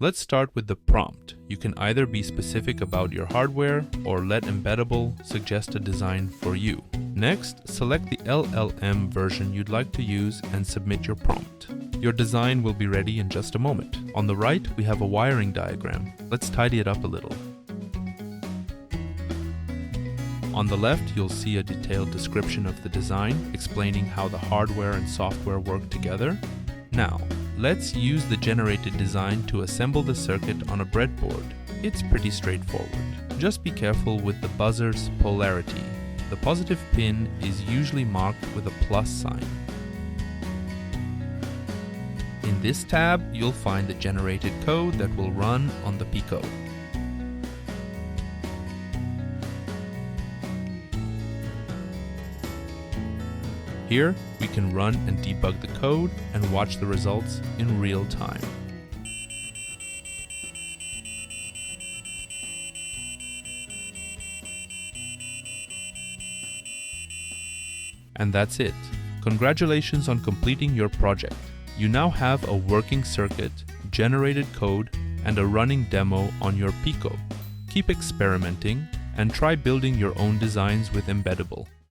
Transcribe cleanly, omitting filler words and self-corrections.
Let's start with the prompt. You can either be specific about your hardware or let Embedible suggest a design for you. Next, select the LLM version you'd like to use and submit your prompt. Your design will be ready in just a moment. On the right, we have a wiring diagram. Let's tidy it up a little. On the left, you'll see a detailed description of the design, explaining how the hardware and software work together. Now, let's use the generated design to assemble the circuit on a breadboard. It's pretty straightforward. Just be careful with the buzzer's polarity. The positive pin is usually marked with a plus sign. In this tab, you'll find the generated code that will run on the Pico. Here, we can run and debug the code and watch the results in real time. And that's it. Congratulations on completing your project. You now have a working circuit, generated code, and a running demo on your Pico. Keep experimenting and try building your own designs with Embedible.